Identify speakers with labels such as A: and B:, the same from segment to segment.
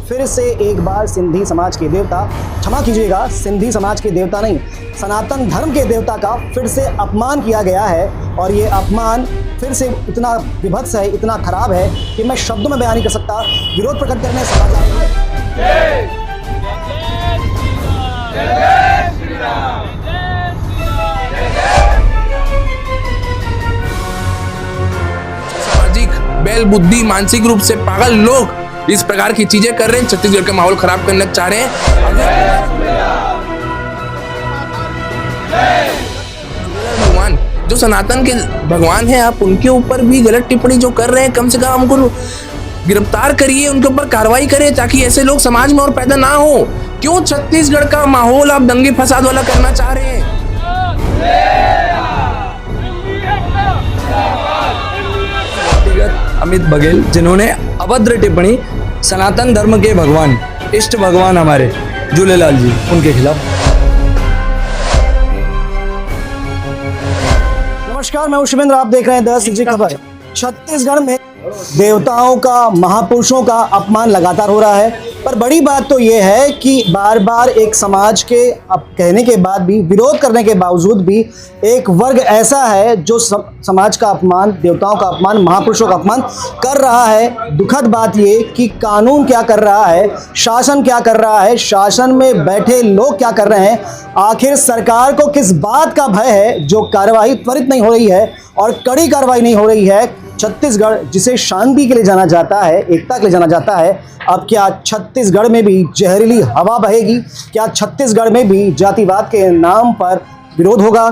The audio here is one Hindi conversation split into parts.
A: फिर से एक बार सिंधी समाज के देवता, क्षमा कीजिएगा सिंधी समाज के देवता नहीं, सनातन धर्म के देवता का फिर से अपमान किया गया है। और ये अपमान फिर से इतना विभत्स है, इतना खराब है कि मैं शब्दों में बयान नहीं कर सकता। विरोध प्रकट करने समाज आए हैं।
B: सामाजिक बैल बुद्धि मानसिक रूप से पागल लोग इस प्रकार की चीजें कर रहे हैं, छत्तीसगढ़ का माहौल खराब करना चाह रहे हैं। भगवान जो सनातन के भगवान हैं, आप उनके ऊपर भी गलत टिप्पणी जो कर रहे हैं, कम से कम हमको गिरफ्तार करिए, उनके ऊपर कार्रवाई करें ताकि ऐसे लोग समाज में और पैदा ना हो। क्यों छत्तीसगढ़ का माहौल आप दंगे फसाद वाला करना चाह रहे हैं?
C: अमित बघेल जिन्होंने अभद्र टिप्पणी सनातन धर्म के भगवान, इष्ट भगवान हमारे झूलेलाल जी, उनके खिलाफ।
A: नमस्कार, मैं शुभेंद्र, आप देख रहे हैं 10 इंची खबर। छत्तीसगढ़ में देवताओं का, महापुरुषों का अपमान लगातार हो रहा है, पर बड़ी बात तो ये है कि बार बार एक समाज के अब कहने के बाद भी, विरोध करने के बावजूद भी एक वर्ग ऐसा है जो समाज का अपमान, देवताओं का अपमान, महापुरुषों का अपमान कर रहा है। दुखद बात ये कि कानून क्या कर रहा है, शासन क्या कर रहा है, शासन में बैठे लोग क्या कर रहे हैं, आखिर सरकार को किस बात का भय है जो कार्रवाई त्वरित नहीं हो रही है और कड़ी कार्रवाई नहीं हो रही है। छत्तीसगढ़ जिसे शांति के लिए जाना जाता है, एकता के लिए जाना जाता है, अब क्या छत्तीसगढ़ में भी जहरीली हवा बहेगी? क्या छत्तीसगढ़ में भी जातिवाद के नाम पर विरोध होगा?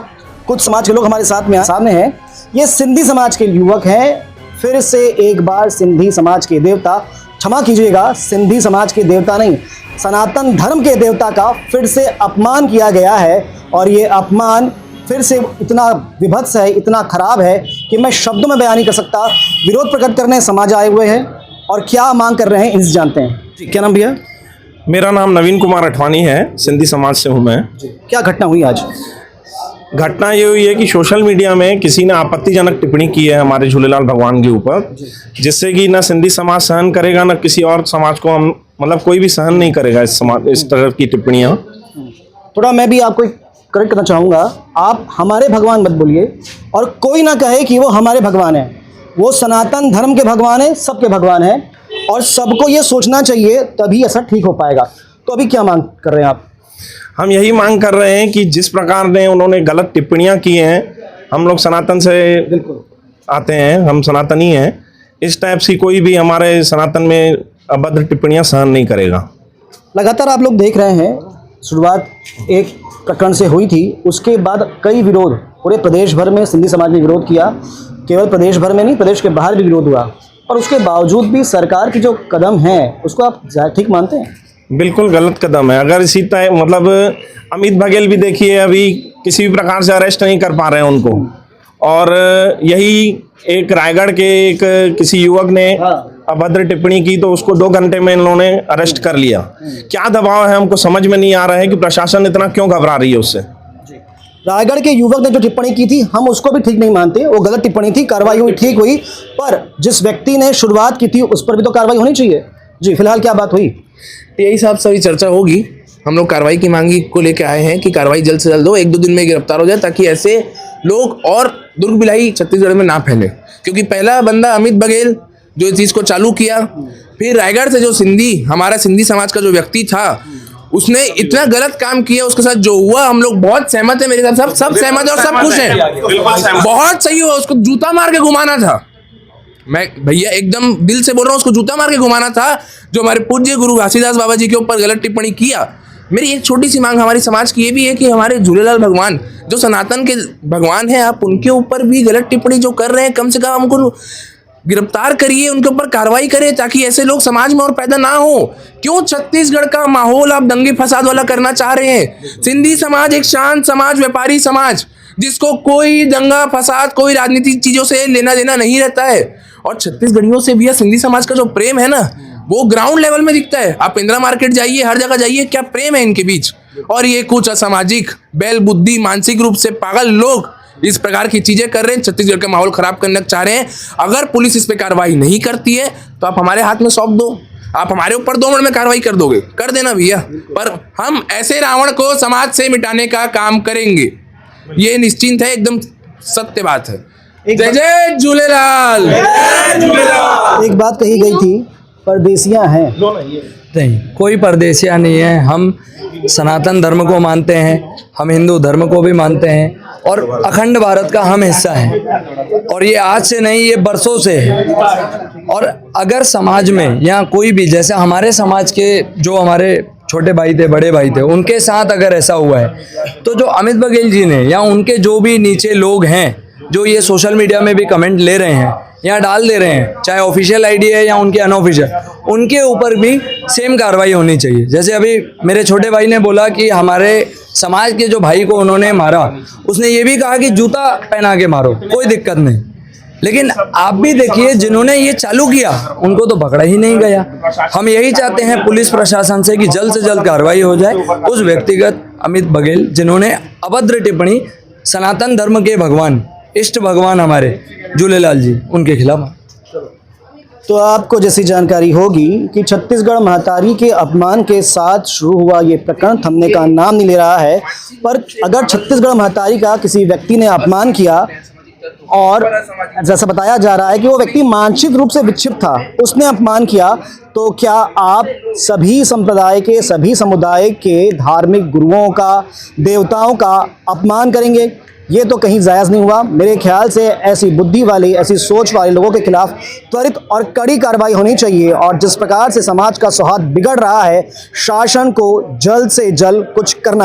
A: कुछ समाज के लोग हमारे सामने हैं। ये सिंधी समाज के युवक हैं। फिर से एक बार सिंधी समाज के देवता, क्षमा कीजिएगा सिंधी समाज के देवता नहीं, सनातन धर्म के देवता का फिर से अपमान किया गया है। और ये अपमान फिर से इतना विभत्स है, इतना खराब है कि मैं शब्दों में बयान नहीं कर सकता। विरोध प्रकट करने समाज आए हुए हैं और क्या मांग कर रहे हैं इनसे जानते हैं। जी, क्या नाम भैया?
D: मेरा नाम नवीन कुमार अठवानी है, सिंधी समाज से हूँ मैं।
A: क्या घटना हुई आज?
D: घटना ये हुई है कि सोशल मीडिया में किसी ने आपत्तिजनक टिप्पणी की है हमारे झूलेलाल भगवान के ऊपर, जिससे कि ना सिंधी समाज सहन करेगा, ना किसी और समाज को हम मतलब कोई भी सहन नहीं करेगा इस तरह की टिप्पणियाँ।
A: थोड़ा मैं भी आपको करेक्ट करना चाहूँगा, आप हमारे भगवान मत बोलिए और कोई ना कहे कि वो हमारे भगवान हैं। वो सनातन धर्म के भगवान हैं, सबके भगवान हैं और सबको ये सोचना चाहिए, तभी ऐसा ठीक हो पाएगा। तो अभी क्या मांग कर रहे हैं आप?
D: हम यही मांग कर रहे हैं कि जिस प्रकार ने उन्होंने गलत टिप्पणियाँ की हैं, हम लोग सनातन से आते हैं, हम सनातनी हैं, इस टाइप से कोई भी हमारे सनातन में अभद्र टिप्पणियाँ सहन नहीं करेगा।
A: लगातार आप लोग देख रहे हैं, शुरुआत एक प्रकरण से हुई थी, उसके बाद कई विरोध पूरे प्रदेश भर में सिंधी समाज ने विरोध किया। केवल प्रदेश भर में नहीं, प्रदेश के बाहर भी विरोध हुआ, और उसके बावजूद भी सरकार की जो कदम है उसको आप ठीक मानते हैं?
D: बिल्कुल गलत कदम है। अगर इसी तरह मतलब अमित बघेल भी देखिए, अभी किसी भी प्रकार से अरेस्ट नहीं कर पा रहे हैं उनको, और यही एक रायगढ़ के एक किसी युवक ने अभद्र टिप्पणी की तो उसको 2 घंटे में इन लोगों ने अरेस्ट कर लिया। क्या दबाव है, हमको समझ में नहीं आ रहा है कि प्रशासन इतना क्यों घबरा रही है उससे।
A: रायगढ़ के युवक ने जो टिप्पणी की थी, हम उसको भी ठीक नहीं मानते, वो गलत टिप्पणी थी, कार्रवाई हुई, ठीक हुई, पर जिस व्यक्ति ने शुरुआत की थी उस पर भी तो कार्रवाई होनी चाहिए। जी, फिलहाल क्या बात हुई?
B: यही साहब सभी चर्चा होगी। हम लोग कार्रवाई की मांगी को लेकर आए हैं कि कार्रवाई जल्द से जल्द हो, 1-2 दिन में गिरफ्तार हो जाए ताकि ऐसे लोग और दुर्ग बिलाई छत्तीसगढ़ में ना फैले। क्योंकि पहला बंदा अमित बघेल जो इस चीज़ को चालू किया, फिर रायगढ़ से जो हमारा सिंधी समाज का जो व्यक्ति था, उसने इतना गलत काम किया, उसके साथ जो हुआ हम लोग बहुत सहमत है। मेरे साथ सब सहमत है और सब खुश हैं, बहुत सही हुआ। उसको जूता मार के घुमाना था, मैं भैया एकदम दिल से बोल रहा हूँ, उसको जूता मार के घुमाना था जो हमारे पूज्य गुरु घासीदास बाबा जी के ऊपर गलत टिप्पणी किया। मेरी एक छोटी सी मांग हमारी समाज की ये भी है कि हमारे झूलेलाल भगवान जो सनातन के भगवान हैं, आप उनके ऊपर भी गलत टिप्पणी जो कर रहे हैं, कम से कम हमको गिरफ्तार करिए, उनके ऊपर कार्रवाई करें ताकि ऐसे लोग समाज में और पैदा ना हो। क्यों छत्तीसगढ़ का माहौल आप दंगे फसाद वाला करना चाह रहे हैं? सिंधी समाज एक शांत समाज, व्यापारी समाज, जिसको कोई दंगा फसाद, कोई राजनीतिक चीजों से लेना देना नहीं रहता है। और छत्तीसगढ़ियों से भी सिंधी समाज का जो प्रेम है ना, वो ग्राउंड लेवल में दिखता है। आप इंदिरा मार्केट जाइए, हर जगह जाइए, क्या प्रेम है इनके बीच। और ये कुछ असामाजिक बैल बुद्धि मानसिक रूप से पागल लोग इस प्रकार की चीजें कर रहे हैं, छत्तीसगढ़ का माहौल खराब करना चाह रहे हैं। अगर पुलिस इस पे कार्रवाई नहीं करती है तो आप हमारे हाथ में सौंप दो। आप हमारे ऊपर 2 मिनट में कार्रवाई कर दोगे, कर देना भैया, पर हम ऐसे रावण को समाज से मिटाने का काम करेंगे, ये निश्चिंत है, एकदम सत्य बात है। जय जय झूलेलाल।
A: एक बात कही गई थी, परदेसियां हैं।
C: नहीं, कोई परदेसिया नहीं है। हम सनातन धर्म को मानते हैं, हम हिंदू धर्म को भी मानते हैं और अखंड भारत का हम हिस्सा हैं। और ये आज से नहीं, ये बरसों से है। और अगर समाज में या कोई भी, जैसे हमारे समाज के जो हमारे छोटे भाई थे, बड़े भाई थे, उनके साथ अगर ऐसा हुआ है, तो जो अमित बघेल जी ने या उनके जो भी नीचे लोग हैं जो ये सोशल मीडिया में भी कमेंट ले रहे हैं या डाल दे रहे हैं, चाहे ऑफिशियल आईडी है या उनके अनऑफिशियल, उनके ऊपर भी सेम कार्रवाई होनी चाहिए। जैसे अभी मेरे छोटे भाई ने बोला कि हमारे समाज के जो भाई को उन्होंने मारा, उसने ये भी कहा कि जूता पहना के मारो, कोई दिक्कत नहीं। लेकिन आप भी देखिए, जिन्होंने ये चालू किया उनको तो पकड़ा ही नहीं गया। हम यही चाहते हैं पुलिस प्रशासन से कि जल्द से जल्द कार्रवाई हो जाए उस व्यक्तिगत अमित बघेल जिन्होंने अभद्र टिप्पणी सनातन धर्म के भगवान, इष्ट भगवान हमारे झूलेलाल जी, उनके खिलाफ।
A: तो आपको जैसी जानकारी होगी कि छत्तीसगढ़ महतारी के अपमान के साथ शुरू हुआ ये प्रकरण थमने का नाम नहीं ले रहा है। पर अगर छत्तीसगढ़ महतारी का किसी व्यक्ति ने अपमान किया और जैसा बताया जा रहा है कि वो व्यक्ति मानसिक रूप से विक्षिप्त था, उसने अपमान किया, तो क्या आप सभी संप्रदाय के, सभी समुदाय के धार्मिक गुरुओं का, देवताओं का अपमान करेंगे? ये तो कहीं जायज़ नहीं हुआ। मेरे ख्याल से ऐसी बुद्धि वाले, ऐसी सोच वाले लोगों के खिलाफ त्वरित और कड़ी कार्रवाई होनी चाहिए। और जिस प्रकार से समाज का सौहार्द बिगड़ रहा है, शासन को जल्द से जल्द कुछ करना चाहिए।